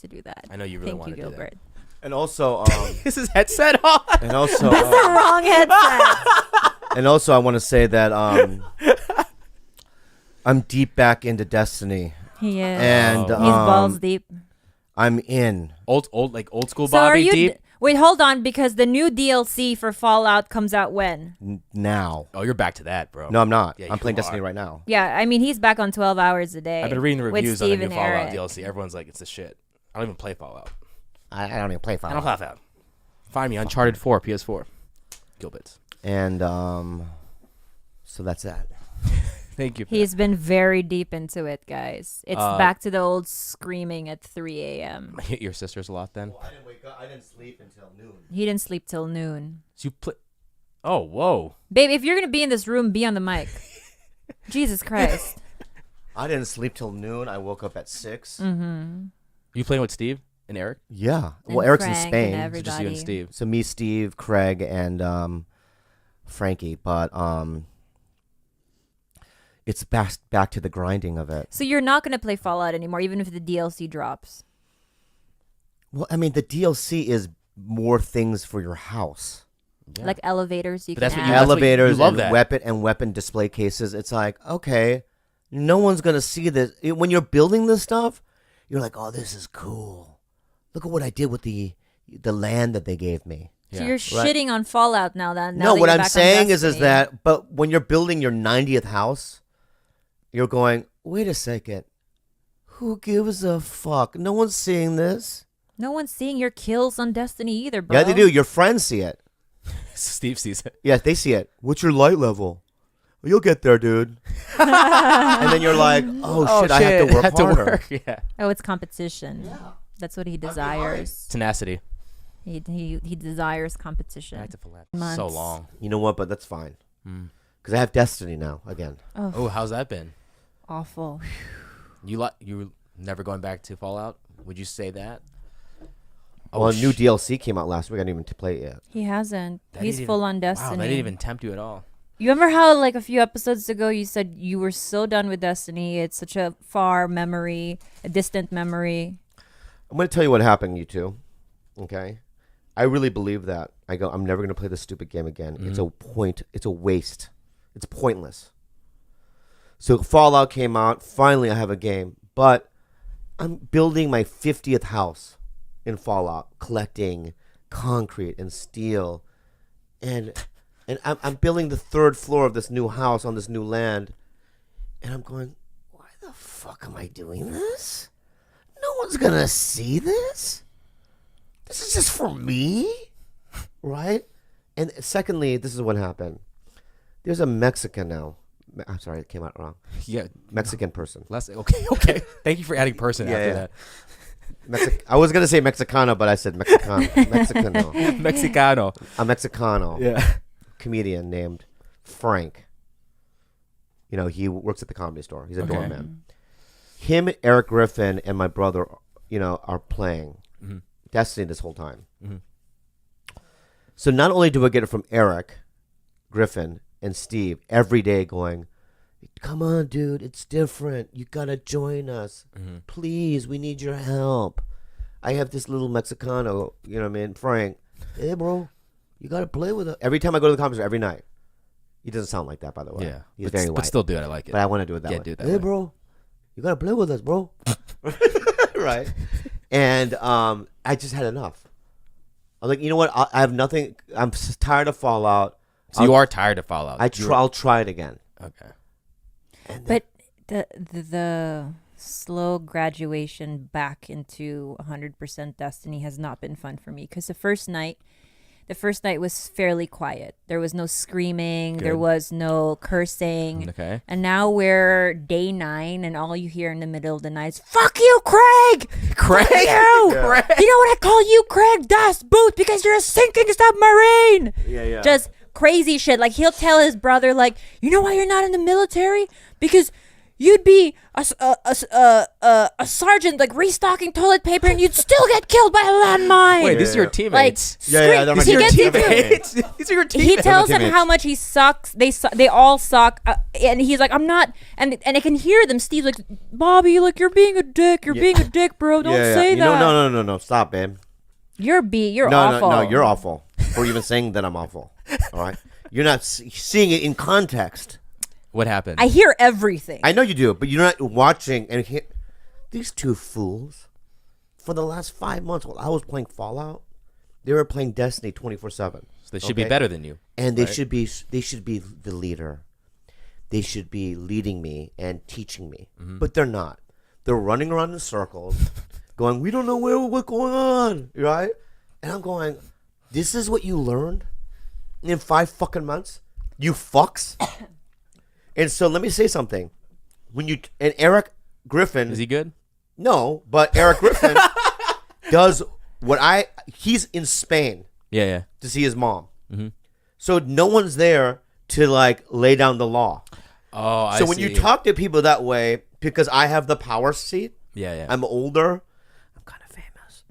to do that. I know you really Thank want you, to do Gilbert. And also, Is his headset on? and also, That's the wrong headset. and also, I want to say that I'm deep back into Destiny, He is. and He's balls deep. I'm in. Old school So are Bobby you? deep. Wait, hold on, because the new DLC for Fallout comes out when? Now. Oh, you're back to that, bro. No, I'm not. Yeah, I'm playing you Destiny are. right now. Yeah, I mean he's back on 12 hours a day. I've been reading the with reviews on the Steve new and Fallout Eric. DLC. Everyone's like, it's the shit. I don't even play Fallout. I don't even play I Fallout. don't play Fallout. Find me Uncharted 4 PS4. Gilbits. And so that's that. Thank you. He's been very deep into it, guys. It's back to the old screaming at 3 a.m. Hit your sisters a lot then. I didn't wake up. I didn't sleep until noon. He didn't sleep till noon. So you play. Oh, whoa. Babe, if you're going to be in this room, be on the mic. Jesus Christ. I didn't sleep till noon. I woke up at 6. Mm-hmm. You playing with Steve and Eric? Yeah. And Well, Eric's in Frank Spain. and So just you and everybody. Steve. So me, Steve, Craig, and Frankie. But it's back to the grinding of it. So you're not going to play Fallout anymore, even if the DLC drops. Well, I mean, the DLC is more things for your house. Yeah. Like elevators you But can that's what add. you- that's what Elevators love and that. weapon display cases. It's like, okay, no one's gonna see this. When you're building this stuff, you're like, oh, this is cool. Look at what I did with the land that they gave me. So Yeah. you're shitting on Fallout now. Now No, that what you're I'm back on saying is Destiny. that, but when you're building your 90th house, you're going, wait a second, who gives a fuck? No one's seeing this. No one's seeing your kills on Destiny either, bro. Yeah, they do. Your friends see it. Steve sees it. Yes, they see it. What's your light level? Well, you'll get there, dude. And then you're like, oh, shit, I have to work harder. Yeah. Oh, it's competition. Yeah. That's what he desires. Tenacity. He desires competition. Back to Fallout. Months. So long. You know what? But that's fine. Because I have Destiny now again. Oh, how's that been? Awful. You never going back to Fallout? Would you say that? Well, a new DLC came out last week. I didn't even play it yet. He hasn't. That He's didn't full even- on Destiny. Wow, that didn't even tempt you at all. You remember how like a few episodes ago you said you were so done with Destiny? It's such a far memory, a distant memory. I'm going to tell you what happened, you two. Okay? I really believe that. I'm never going to play this stupid game again. It's a waste. It's pointless. So Fallout came out. Finally, I have a game. But I'm building my 50th house in Fallout, collecting concrete and steel. And I'm building the 3rd floor of this new house on this new land. And I'm going, why the fuck am I doing this? No one's going to see this. This is just for me. Right? And secondly, this is what happened. There's a Mexican now. I'm sorry, it came out wrong. Yeah. Mexican person. Okay. Thank you for adding person Yeah, after yeah. that. I was going to say Mexicano, but I said Mexicano. Mexicano. A Mexicano. Yeah. Comedian named Frank. You know, he works at the Comedy Store. He's a Okay. doorman. Him, Eric Griffin, and my brother, are playing Destiny this whole time. So not only do I get it from Eric Griffin and Steve every day going, come on, dude, it's different. You got to join us. Please, we need your help. I have this little Mexicano, Frank. Hey, bro, you got to play with us. Every time I go to the Comedy Store, every night. He doesn't sound like that, by the way. Yeah. He's very white. But still do it. I like it. But I want to do it that Yeah, way. do it that hey, way. bro, you got to play with us, bro. Right. And I just had enough. I'm like, you know what? I have nothing. I'm tired of Fallout. So you are tired of Fallout. I'll try it again. Okay. But the slow graduation back into 100% Destiny has not been fun for me because the first night was fairly quiet. There was no screaming. There Good. was no cursing. Okay. And now we're day 9 and all you hear in the middle of the night is, fuck you, Craig! Craig! Fuck you! Craig! You know what I call you, Craig? Dust Boot, because you're a sinking submarine! Yeah. Just crazy shit. Like, he'll tell his brother, like, you know why you're not in the military? Because you'd be a sergeant like restocking toilet paper, and you'd still get killed by a landmine. Wait, these are your Like, teammates. Yeah, they're my he gets into teammates. These are your he teammates. tells them teammates. how much he sucks. They all suck, and he's like, I'm not. And I can hear them. Steve's like, Bobby, like you're being a dick. You're being a dick, bro. Don't say that. No. Stop, babe. You're awful. No, you're awful for even saying that I'm awful. All right, you're not seeing it in context. What happened? I hear everything. I know you do, but you're not watching. And these two fools, for the last 5 months while I was playing Fallout, they were playing Destiny 24/7. So they should be better than you. And they right? should be the leader. They should be leading me and teaching me, but they're not. They're running around in circles, going, "We don't know what's going on," right? And I'm going, "This is what you learned in 5 fucking months, you fucks." And so let me say something. And Eric Griffin, Is he good? no, but Eric Griffin does he's in Spain Yeah. to see his mom. So no one's there to like lay down the law. Oh, I So see. when you talk to people that way, because I have the power seat, Yeah. I'm older, I'm kind of famous.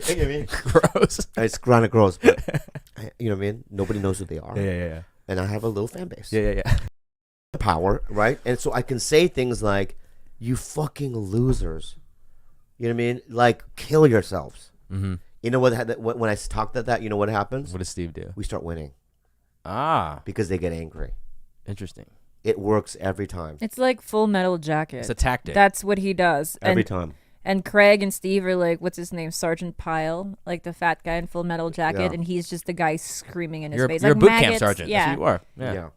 You know what I mean? Gross. It's kind of gross, but you know what I mean? Nobody knows who they are. Yeah. And I have a little fan base. Yeah. Power, right? And so I can say things like, "You fucking losers," you know what I mean? Like, kill yourselves. Mm-hmm. You know what? When I talk that, you know what happens? What does Steve do? We start winning Ah, because they get angry. interesting. It works every time. It's like Full Metal Jacket. It's a tactic. That's what he does. Every time. And Craig and Steve are like, what's his name? Sergeant Pyle, like the fat guy in Full Metal Jacket, Yeah. and he's just the guy screaming in his you're face. you're like a boot camp maggots. sergeant. Yeah. That's who you are. Yeah.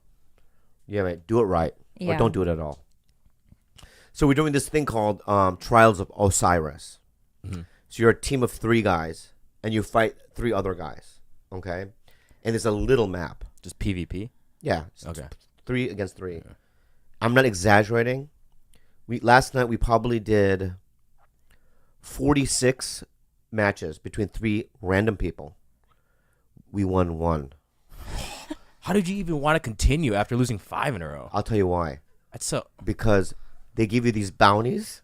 Yeah, mate. Do it right. Yeah. Or don't do it at all. So we're doing this thing called Trials of Osiris. Mhm. So you're a team of 3 guys, and you fight 3 other guys. Okay? And there's a little map. Just PvP. Yeah. It's Okay. 3 against 3. I'm not exaggerating. Last night we probably did 46 matches between 3 random people. We won 1. How did you even want to continue after losing 5 in a row? I'll tell you why. That's so. Because they give you these bounties,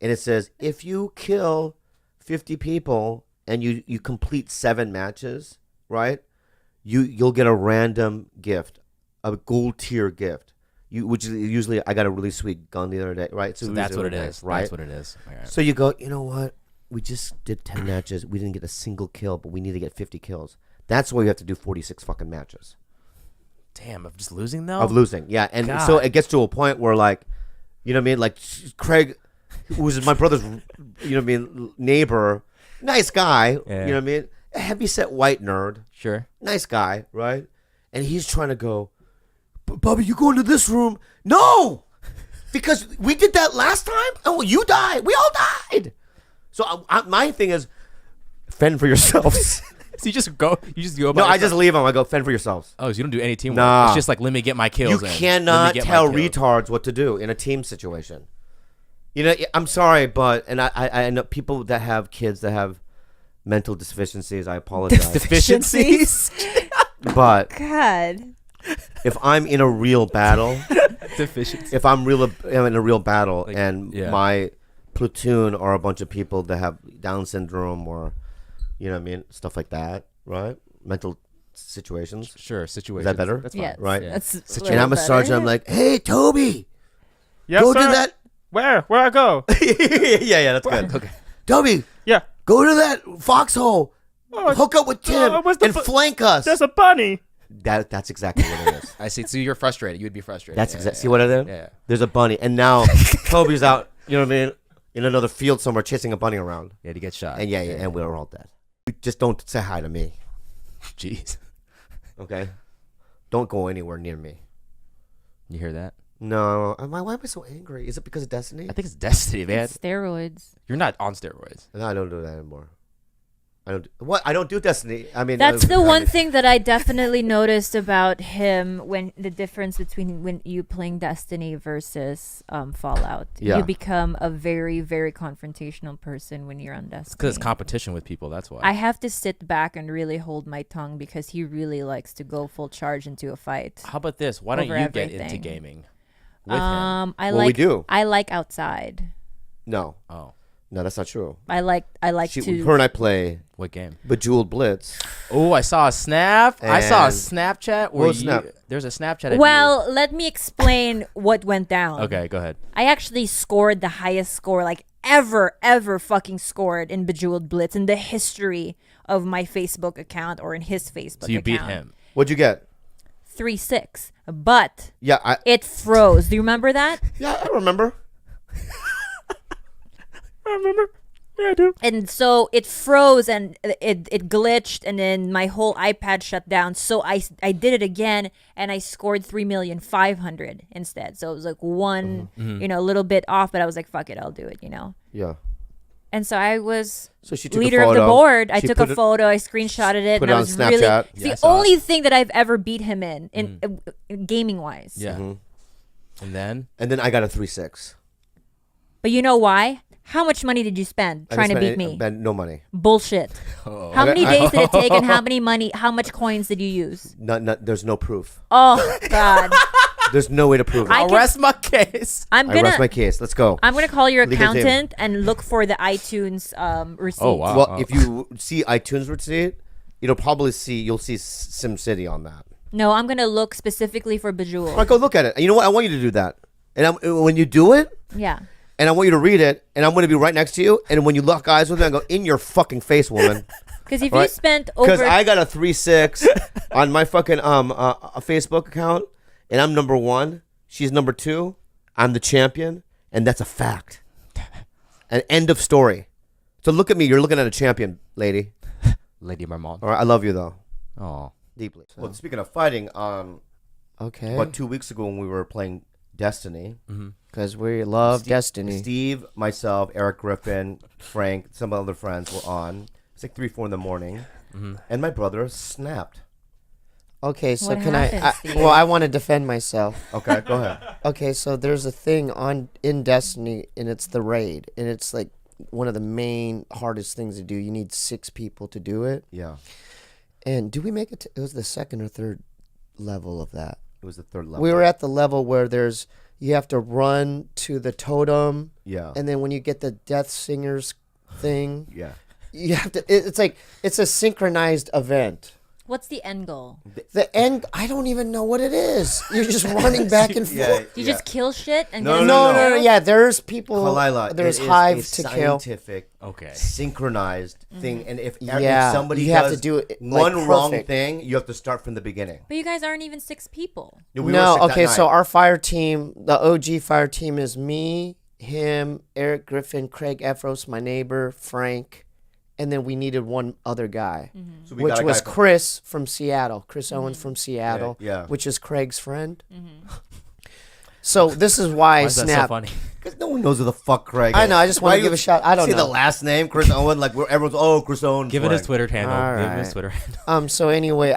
and it says if you kill 50 people and you complete 7 matches, right? You'll get a random gift, a gold tier gift. Which is usually I got a really sweet gun the other day, right? So that's what it nice, is. right? That's what it is. All right. So you go, you know what? We just did 10 matches. We didn't get a single kill, but we need to get 50 kills. That's why you have to do 46 fucking matches Damn, of just losing though. of losing. Yeah, and God. so it gets to a point where, like, you know what I mean? Like, Craig, who's my brother's, you know what I mean, neighbor, nice guy, Yeah. you know what I mean? A heavyset white nerd, Sure. nice guy, right? And he's trying to go, Bobby, you go into this room. No! Because we did that last time. Oh, you died. We all died. So my thing is, fend for yourselves. So you just go. You just go. No, I just leave them. I go, fend for yourselves. Oh, so you don't do any teamwork. Nah. It's just like, let me get my kills. You in. Let me cannot get my tell kills. retards what to do in a team situation. You know, I'm sorry, but I know people that have kids that have mental deficiencies. I apologize. Deficiencies. But God. if I'm in a real battle, Deficiencies. if I'm in a real battle, Like, and yeah. my platoon are a bunch of people that have Down syndrome or, you know what I mean, stuff like that, right? Mental situations. Sure. Situation. Is that better? That's fine. Yes, Right. Yeah. That's a And little I'm a better. sergeant. I'm like, hey, Toby, Yes, go sir. to that. Where I go? yeah, that's good. Okay. Toby, Yeah. go to that foxhole. Oh, Hook up with Tim where's the and flank us. there's a bunny. That's exactly what it is. I see. So you're frustrated. You would be frustrated. That's Yeah, exactly. yeah, See what I did? Yeah. There's a bunny, and now Toby's out. You know what I mean? In another field somewhere, chasing a bunny around. Yeah. To get shot. And and we're all dead. Just don't say hi to me, Jeez. okay? Don't go anywhere near me. You hear that? No, why am I so angry? Is it because of Destiny? I think it's Destiny, man. Steroids. You're not on steroids. No, I don't do that anymore. I don't do Destiny. I mean, That's the I one mean- thing that I definitely noticed about him when the difference between when you playing Destiny versus Fallout. Yeah. You become a very, very confrontational person when you're on Destiny. Because it's competition with people. That's why. I have to sit back and really hold my tongue because he really likes to go full charge into a fight. How about this? Why don't Over you get into everything. gaming? with him. I Well, like we do. I like outside. No, Oh, that's not true. I like to. Her and I play what game? Bejeweled Blitz. Oh, I saw a snap. I saw a And- Snapchat where What snap? there's a Snapchat. Of Well, let me explain what went down. you. Okay, go ahead. I actually scored the highest score like ever fucking scored in Bejeweled Blitz in the history of my Facebook account or in his Facebook account. So you beat him. What'd you get? 3-6. But Yeah, it froze. Do you remember that? I remember. Yeah, I do. And so it froze and it glitched and then my whole iPad shut down. So I did it again and I scored 3,500,000 instead. So it was like one, a little bit off, but I was like, fuck it, I'll do it, Yeah. And so I was So she took leader a of the photo. board. I She took put a it- photo. I screenshotted it. put And it I on was really, Snapchat. it's Yeah, I the saw only thing that I've ever beat him in gaming wise. Yeah. And then And then I got a 3-6. But you know why? How much money did you spend I trying to didn't beat spend me? no money. Bullshit. How many days did it take and how much coins did you use? There's no proof. Oh God. There's no way to prove it. I I'll can- rest my case. I'm I rest gonna my case. Let's go. I'm gonna call your Legal team. accountant and look for the iTunes receipt. Oh, wow. Well, if you see iTunes receipt, you'll see SimCity on that. No, I'm gonna look specifically for Bejeweled. All right, go look at it. And you know what? I want you to do that. And when you do it, Yeah. and I want you to read it, and I'm going to be right next to you. And when you lock eyes with me, I go, in your fucking face, woman. Because if Right. you spent Because over I got a 3-6 on my fucking a Facebook account, and I'm number 1. She's number 2. I'm the champion, and that's a fact. An end of story. So look at me. You're looking at a champion, lady. Lady Marmont. All right, I love you though, Oh. deeply. Well, speaking of fighting, Okay. about 2 weeks ago when we were playing Destiny, Because we love Steve- Destiny. Steve, myself, Eric Griffin, Frank, some other friends were on. It's like 3, 4 in the morning, and my brother snapped. Okay, so What can happened, Steve? well, I want to defend myself. Okay, go ahead. Okay, so there's a thing in Destiny, and it's the raid, and it's like one of the main hardest things to do. You need 6 people to do it. Yeah, And do we make it? It was the second or third level of that. it was the 3rd level. We were at the level where you have to run to the totem, Yeah, and then when you get the Death Singers thing, yeah. you have to. It's a synchronized event. what's the end goal? The end, I don't even know what it is. You're just running back and forth. Do you just kill shit and No, get No. Yeah, there's people. Kalila, There's it is hive a to kill. scientific, Okay. synchronized thing, and if Yeah, somebody you have does to do it, like, one wrong perfect. thing, you have to start from the beginning. But you guys aren't even 6 people. Yeah, we were No, 6 that okay, so night. our fire team, the OG fire team is me, him, Eric Griffin, Craig Efros, my neighbor, Frank, and then we needed one other guy, So we which got a was guy- Chris from Seattle, Chris Owens from Seattle, yeah. which is Craig's friend. So this is why I Why is that so snapped. funny? Because no one knows who the fuck Craig I is. know, I just Why wanna you give a shout- I don't say know. the last name, Chris Owen, like where everyone's, Chris Owen. Give it his Frank. Twitter handle. All Give him his right. Twitter handle. So anyway,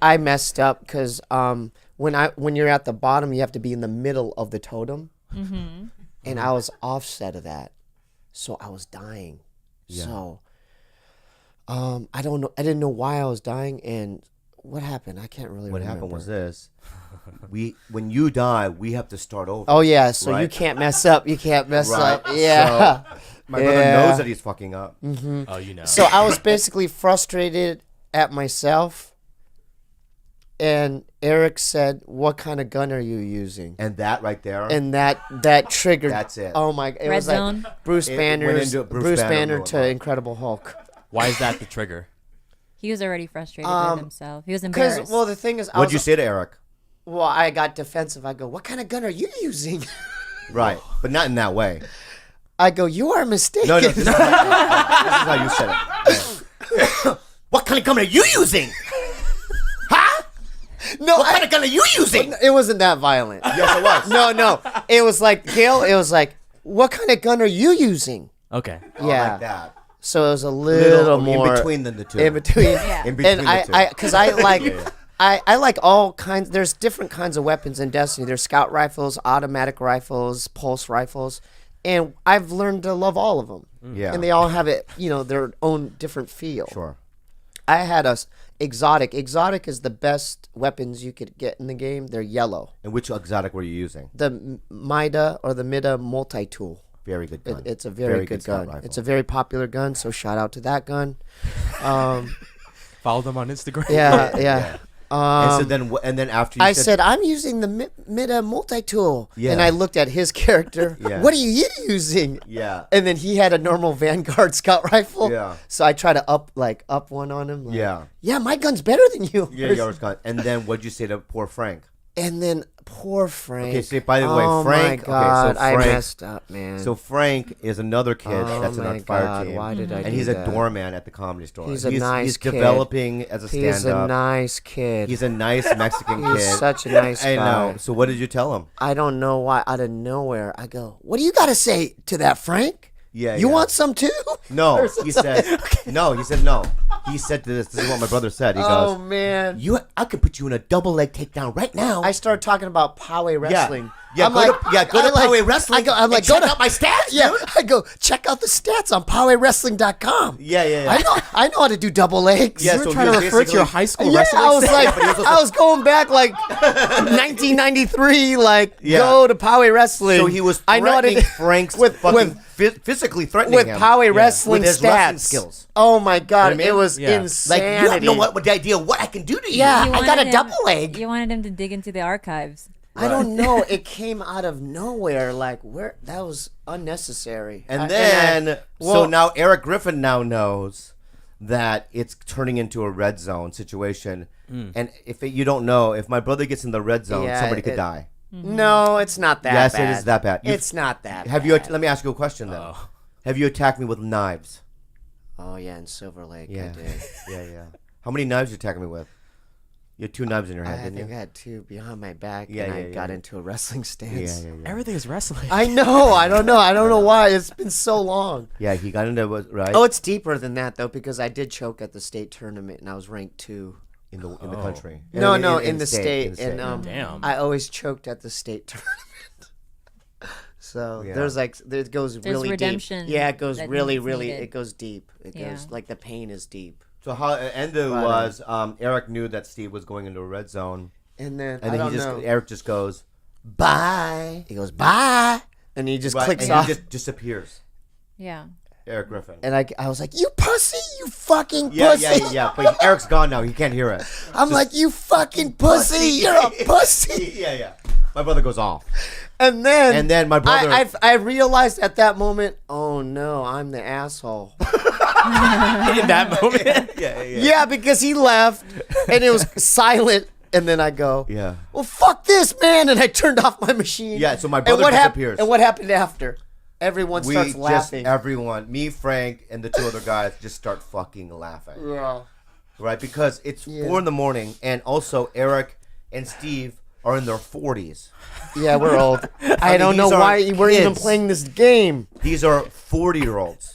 I messed up because when you're at the bottom, you have to be in the middle of the totem, and I was offset of that, so I was dying. Yeah. So I don't know. I didn't know why I was dying, and what happened. I can't really. What remember. happened was this: when you die, we have to start over. Oh yeah, so you Right. can't mess up. You can't mess Right. up. Yeah. My brother Yeah. knows that he's fucking up. Oh, you know. So I was basically frustrated at myself, and Eric said, "What kind of gun are you using?" And that right there, And that triggered. That's it. Oh my! It Red was zone? like Bruce It went Banner's into Bruce Banner Banner mode. to Incredible Hulk. Why is that the trigger? He was already frustrated with himself. He was Because embarrassed. well, the thing is, what'd you say to Eric? Well, I got defensive. I go, "What kind of gun are you using?" Right, but not in that way. I go, "You are mistaken." No, this is how you said it. What kind of gun are you using? no, What kind of gun are you using? it wasn't that violent. Yes, it was. No, it was like Gil. It was like, "What kind of gun are you using?" Okay. Yeah. Like that. So it was a little more in between the two. In between. Yeah. In between And the two. because I like, I like all kinds. There's different kinds of weapons in Destiny. There's scout rifles, automatic rifles, pulse rifles, and I've learned to love all of them. Yeah. And they all have it, their own different feel. Sure. I had a exotic. Exotic is the best weapons you could get in the game. They're yellow. And which exotic were you using? The Mida or the Mida multi-tool. Very good gun. It's a very good scout gun. rifle. It's a very popular gun, so shout out to that gun. Follow them on Instagram. Yeah. and then after you I said, I'm using the Mida multi-tool. Yeah. And I looked at his character. Yeah. What are you using? yeah, And then he had a normal Vanguard scout rifle. Yeah. So I try to up one on him. Like, yeah, yeah, my gun's better than yours. yeah, yours gun. And then what'd you say to poor Frank? And then poor Frank. Okay, see, by the way, oh Frank. my God, okay, so Frank, I messed up, man. So Frank is another kid Oh that's in my our fire God, team. why did I and do he's that? a doorman at the Comedy Store. He's a nice He's kid. developing as a He's a stand-up. nice kid. He's a nice Mexican kid. He's such a nice I guy. know. So what did you tell him? I don't know why. Out of nowhere, I go, "What do you got to say to that, Frank? Yeah, You yeah. want some too?" No, Or he something. said. No, he said no. He said to this. This is what my brother said. He Oh goes, man. I could put you in a double leg takedown right now." I started talking about Poway wrestling. Yeah, I'm go like, to Poway Wrestling. I'm like, and check go to out my stats, Yeah, dude. I go check out the stats on PowayWrestling.com. Yeah. I know how to do double legs. Yeah, You were so trying he to was refer to your basically- high school Yeah, wrestling. I was like, but he was also- I was going back like 1993, like Yeah. go to Poway Wrestling. So he was I know how to threatening do- Frank's with physically threatening with him. Poway Yeah. Wrestling with his stats. wrestling skills. Oh my God, You know what I it mean? was Yeah. Like insanity. you have no what the idea of what I can do to you. Yeah. You I got a wanted double leg. You wanted him to dig into the archives. I don't know. It came out of nowhere. Like where that was unnecessary. And then so well- now Eric Griffin now knows that it's turning into a red zone situation. And if you don't know, if my brother gets in the red zone, Yeah, somebody could die. No, it's not that Yes, bad. it is that bad. It's not that Have bad. you? Let me ask you a question then. Have you attacked me with knives? Oh, yeah, in Silver Lake, Yeah, I did. yeah. How many knives you attacking me with? You had 2 knives in your head, I didn't think you? I had 2 behind my back, Yeah, and yeah, I got yeah. into a wrestling stance. Yeah. Everything is wrestling. I know. I don't know. I don't know why. It's been so long. Yeah, he got into it, right? Oh, it's deeper than that, though, because I did choke at the state tournament, and I was ranked 2. in the country. No, In in the state. And Damn. I always choked at the state tournament. So Yeah. there's like it goes really redemption deep. Yeah, it goes that really, needs really. needed. It goes deep. It Yeah. goes like the pain is deep. So how it ended was Eric knew that Steve was going into a red zone, And then and I then don't he just know. Eric just goes bye. He goes bye, and he just Right, clicks and off. he just disappears. Yeah. Eric Griffin. And I was like, "You pussy, you fucking Yeah, pussy." yeah. But Eric's gone now. He can't hear it. I'm like, "You fucking pussy, you're a pussy." Yeah. My brother goes off. And then my brother. I realized at that moment, oh no, I'm the asshole. In that moment. Yeah, because he left and it was silent. And then I go, Yeah. well, fuck this, man. And I turned off my machine. Yeah, so my And brother what disappears. And what happened after? Everyone We starts just laughing. everyone, me, Frank, and the 2 other guys just start fucking laughing. Yeah. Right? Because it's 4 a.m, and also Eric and Steve are in their 40s. Yeah, we're old. I mean, don't know these are why we're even kids. playing this game. These are 40-year-olds.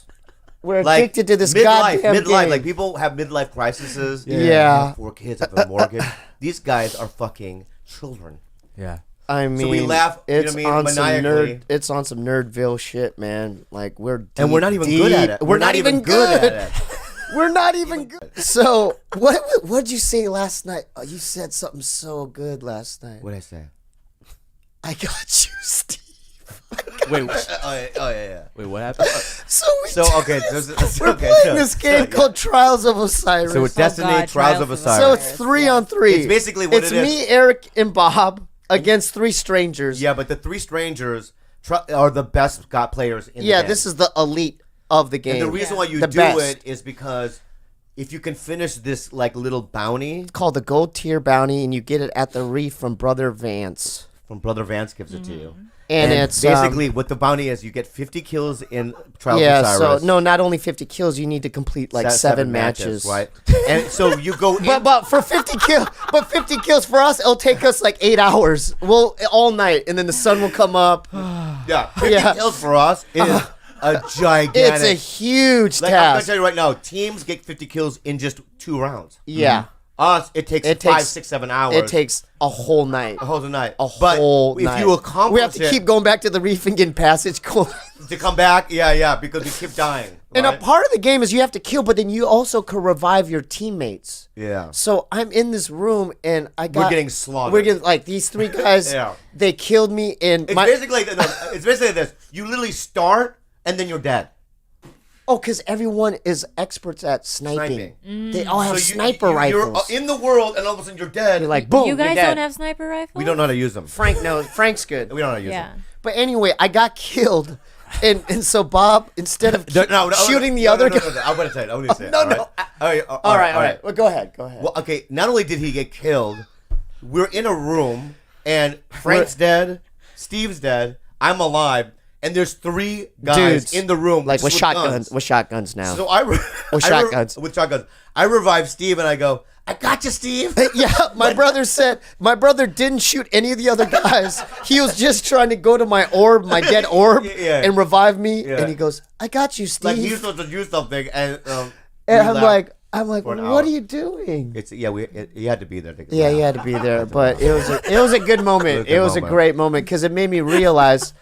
We're Like addicted to this midlife, goddamn midlife. game. Like people have midlife crises. Yeah. I have 4 kids, I have a mortgage. These guys are fucking children. Yeah. I mean, we laugh, you know It's what I mean, on some maniacally. nerd. It's on some nerdville shit, man. Like we're deep, And we're not even good at it. We're not even good at it. We're not even good. So what'd you say last night? Oh, you said something so good last night. What'd I say? I got you, Steve. Wait. Oh yeah. Wait. What happened? So Okay. we're playing this game called Trials of Osiris. So with Destiny, God, Trials of Trials of Osiris. So it's 3-on-3. It's basically what it's it is. me, Eric, and Bob against 3 strangers. Yeah, but the 3 strangers are the best players in the Yeah, game. this is the elite of the game. And the reason why you The do best. it is because if you can finish this like little bounty It's called the Gold Tier Bounty, and you get it at the Reef from Brother Vance. from Brother Vance gives it to you. And it's basically what the bounty is, you get 50 kills in Trials yeah. of Osiris. So no, not only 50 kills, you need to complete like 7 matches. right? And so you go in, But for 50 kills for us, it'll take us like 8 hours. Well, all night, and then the sun will come up. yeah, 50 Yeah. kills for us is a gigantic. It's a huge like I'm gonna task. tell you right now, teams get 50 kills in just 2 rounds. Yeah. Us, it takes It 5, takes- 6, 7 hours. It takes a whole night. a whole night. A but whole if night. you accomplish we have to keep going back to the Reefingen passage. to come back, because we keep dying. And a right? part of the game is you have to kill, but then you also can revive your teammates. Yeah. So I'm in this room and I got. We're getting slaughtered. We're getting like these 3 guys. Yeah. They killed me and It's basically it's basically this. You literally start and then you're dead. because everyone is experts at sniping. They all have sniper rifles. You're in the world and all of a sudden you're dead. You're like boom. You guys you're dead. don't have sniper rifles? we don't know how to use them. Frank knows. Frank's good. We don't know how to use Yeah. them. But anyway, I got killed, and so Bob, instead of shooting the other guy. No, I'm gonna say it. I'm gonna say it. No, all no. right? All right. Well, go ahead. Well, okay. Not only did he get killed, we're in a room and Frank's dead, Steve's dead, I'm alive, and there's 3 guys Dudes, in the room like just with shotguns. guns. With shotguns now. So With shotguns. with shotguns. I revive Steve and I go, I got you, Steve. Yeah, my brother didn't shoot any of the other guys. He was just trying to go to my dead orb, Yeah. and revive me. Yeah. And he goes, "I got you, Steve." Like he was supposed to do something, and and we I'm laughed. like, for an what hour. are you doing? It's he had to be there. To Yeah, he had to be there, but it was a good moment. It was a great moment because it made me realize,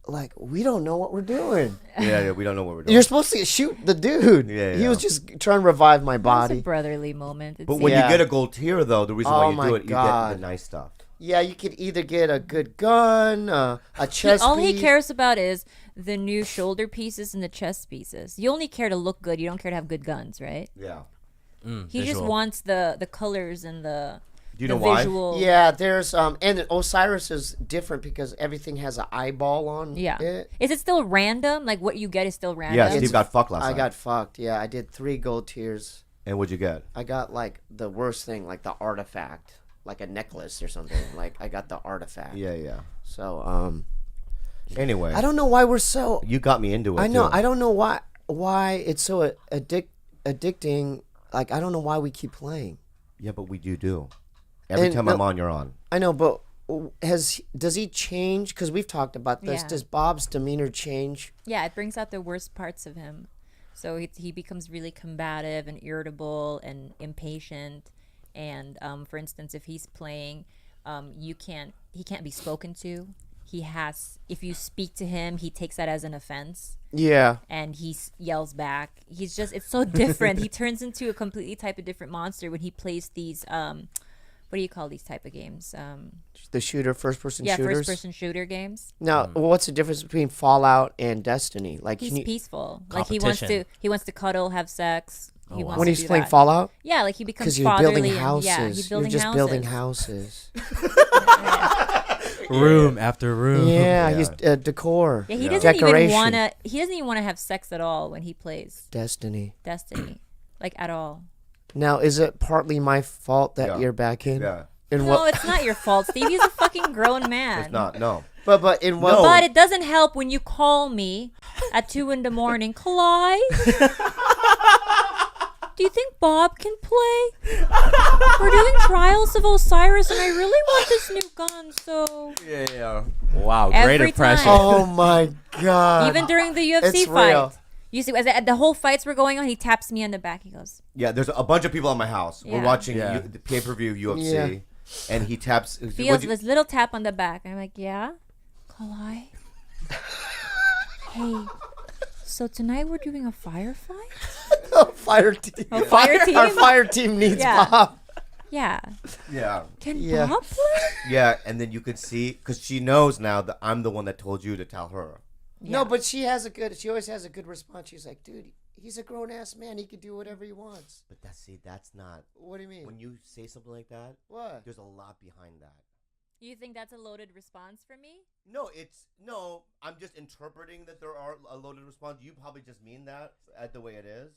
like, we don't know what we're doing. Yeah, we don't know what we're doing. You're supposed to shoot the dude. Yeah, He yeah. was just trying to revive my It's a body. brotherly moment. But when Yeah. you get a gold tier, though, the reason why Oh you my do it, you get God. the nice stuff. Yeah, you could either get a good gun, a chest all he piece. cares about is the new shoulder pieces and the chest pieces. You only care to look good. You don't care to have good guns, right? Yeah. He just wants the colors and the Do you the know why? visual. Yeah, there's and Osiris is different because everything has an eyeball on Yeah. it. Is it still random? Like what you get is still random? Yeah, Steve got fucked last I night. got fucked. Yeah, I did 3 gold tiers. And what'd you get? I got like the worst thing, like the artifact, like a necklace or something. Like I got the artifact. Yeah. So Anyway, I don't know why we're so. you got me into it. I know. Too. I don't know why it's so addicting. Like I don't know why we keep playing. Yeah, but we do. Every And time no- I'm on, you're on. I know, but does he change? Because we've talked about this. Yeah. Does Bob's demeanor change? Yeah, it brings out the worst parts of him. So he becomes really combative and irritable and impatient. And for instance, if he's playing, he can't be spoken to. If you speak to him, he takes that as an offense Yeah. and he yells back. It's so different. He turns into a completely different monster when he plays these what do you call these type of games? The first-person Yeah, shooters. first-person shooter games. Now, what's the difference between Fallout and Destiny? Like, He's can you, peaceful. Like Competition. he wants to cuddle, have sex. He wants when to he's do playing that. Fallout, Yeah, like he becomes because you're fatherly. building and- houses. yeah, he's building you're just houses. building houses. Room after room. Yeah, he's decor. Yeah, he Yeah. doesn't even Decoration. wanna. He doesn't even want to have sex at all when he plays Destiny. Destiny, like at all. Now, is it partly my fault that Yeah. you're back in? Yeah. In No, what? it's not your fault, Steve. He's a fucking grown man. It's not. No. But in what? No. But it doesn't help when you call me at 2 a.m. Clyde, do you think Bob can play? We're doing Trials of Osiris, and I really want this new gun. So Yeah. Wow, Every great impression. time. Oh my god! even during the UFC It's fight, real. you see, as the whole fights were going on, he taps me on the back. He goes, Yeah. There's a bunch of people at my house. We're Yeah. watching Yeah. the pay-per-view UFC, Yeah. and he taps. feels this little tap on the back. I'm like, yeah, Clyde. Hey, so tonight we're doing a firefight? fire team. A fire team? Our fire team needs Yeah. Bob. Yeah. Yeah. Can Yeah. Bob play? Yeah, and then you could see because she knows now that I'm the one that told you to tell her. No, but she always has a good response. She's like, dude, he's a grown ass man. He can do whatever he wants. But that's not. What do you mean? When you say something like that, What? there's a lot behind that. You think that's a loaded response for me? No. I'm just interpreting that there are a loaded response. You probably just mean that the way it is.